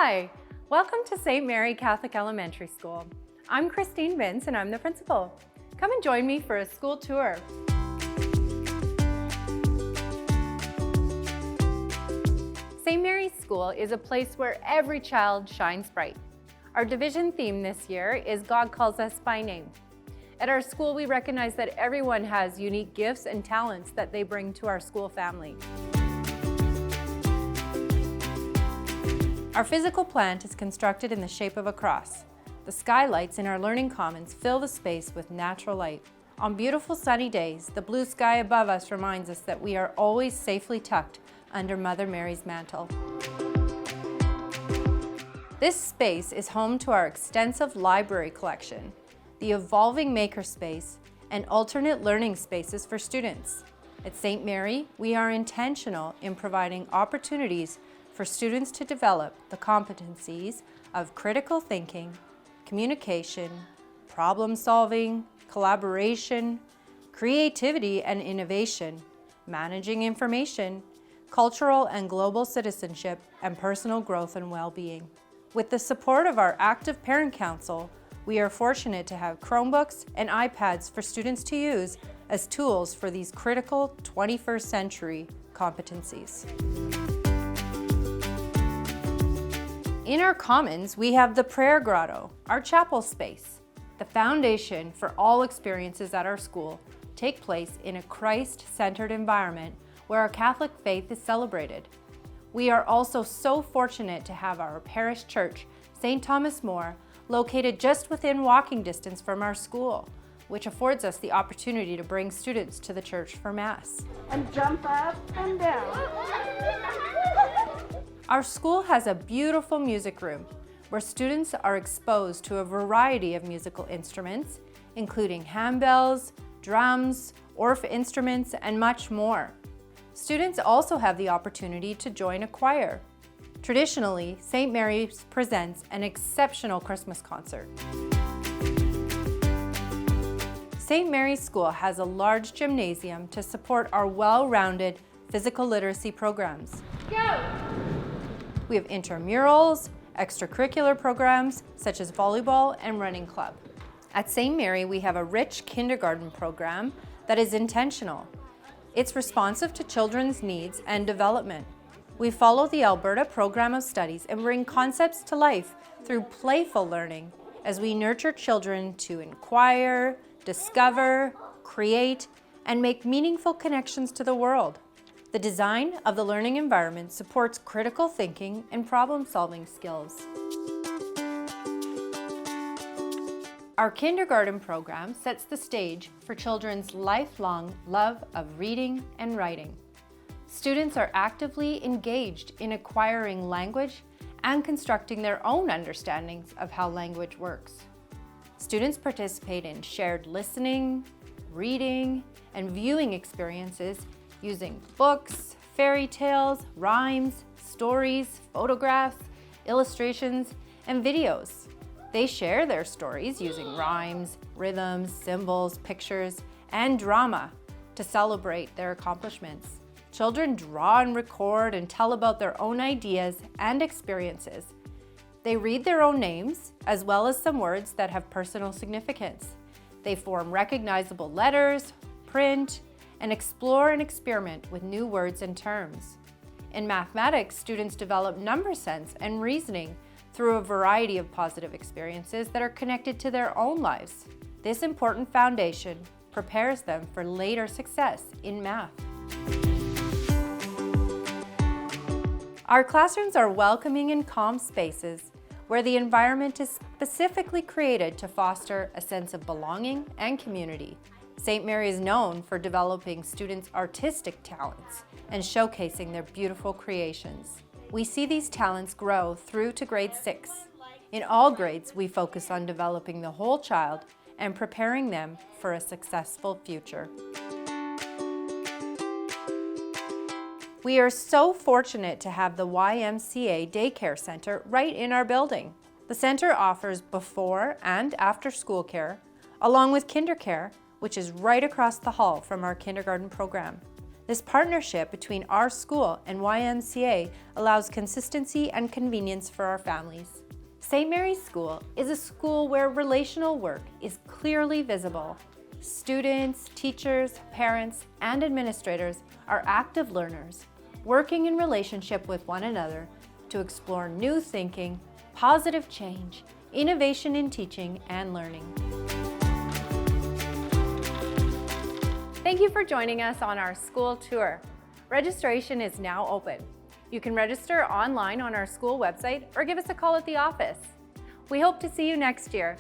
Hi, welcome to St. Mary Catholic Elementary School. I'm Christine Vince and I'm the principal. Come and join me for a school tour. St. Mary's School is a place where every child shines bright. Our division theme this year is God Calls Us by Name. At our school, we recognize that everyone has unique gifts and talents that they bring to our school family. Our physical plant is constructed in the shape of a cross. The skylights in our learning commons fill the space with natural light. On beautiful sunny days, the blue sky above us reminds us that we are always safely tucked under Mother Mary's mantle. This space is home to our extensive library collection, the evolving makerspace, and alternate learning spaces for students. At St. Mary, we are intentional in providing opportunities for students to develop the competencies of critical thinking, communication, problem solving, collaboration, creativity and innovation, managing information, cultural and global citizenship, and personal growth and well-being. With the support of our active parent council, we are fortunate to have Chromebooks and iPads for students to use as tools for these critical 21st century competencies. In our commons, we have the prayer grotto, our chapel space. The foundation for all experiences at our school take place in a Christ-centered environment where our Catholic faith is celebrated. We are also so fortunate to have our parish church, St. Thomas More, located just within walking distance from our school, which affords us the opportunity to bring students to the church for Mass. And jump up and down. Our school has a beautiful music room where students are exposed to a variety of musical instruments, including handbells, drums, Orff instruments, and much more. Students also have the opportunity to join a choir. Traditionally, St. Mary's presents an exceptional Christmas concert. St. Mary's School has a large gymnasium to support our well-rounded physical literacy programs. Go! We have intramurals, extracurricular programs such as volleyball and running club. At St. Mary, we have a rich kindergarten program that is intentional. It's responsive to children's needs and development. We follow the Alberta Program of Studies and bring concepts to life through playful learning as we nurture children to inquire, discover, create, and make meaningful connections to the world. The design of the learning environment supports critical thinking and problem-solving skills. Our kindergarten program sets the stage for children's lifelong love of reading and writing. Students are actively engaged in acquiring language and constructing their own understandings of how language works. Students participate in shared listening, reading, and viewing experiences using books, fairy tales, rhymes, stories, photographs, illustrations, and videos. They share their stories using rhymes, rhythms, symbols, pictures, and drama to celebrate their accomplishments. Children draw and record and tell about their own ideas and experiences. They read their own names, as well as some words that have personal significance. They form recognizable letters, print, and explore and experiment with new words and terms. In mathematics, students develop number sense and reasoning through a variety of positive experiences that are connected to their own lives. This important foundation prepares them for later success in math. Our classrooms are welcoming and calm spaces where the environment is specifically created to foster a sense of belonging and community. St. Mary is known for developing students' artistic talents and showcasing their beautiful creations. We see these talents grow through to grade 6. In all grades, we focus on developing the whole child and preparing them for a successful future. We are so fortunate to have the YMCA Daycare Center right in our building. The center offers before and after school care, along with kindercare, which is right across the hall from our kindergarten program. This partnership between our school and YMCA allows consistency and convenience for our families. St. Mary's School is a school where relational work is clearly visible. Students, teachers, parents, and administrators are active learners, working in relationship with one another to explore new thinking, positive change, innovation in teaching and learning. Thank you for joining us on our school tour. Registration is now open. You can register online on our school website or give us a call at the office. We hope to see you next year.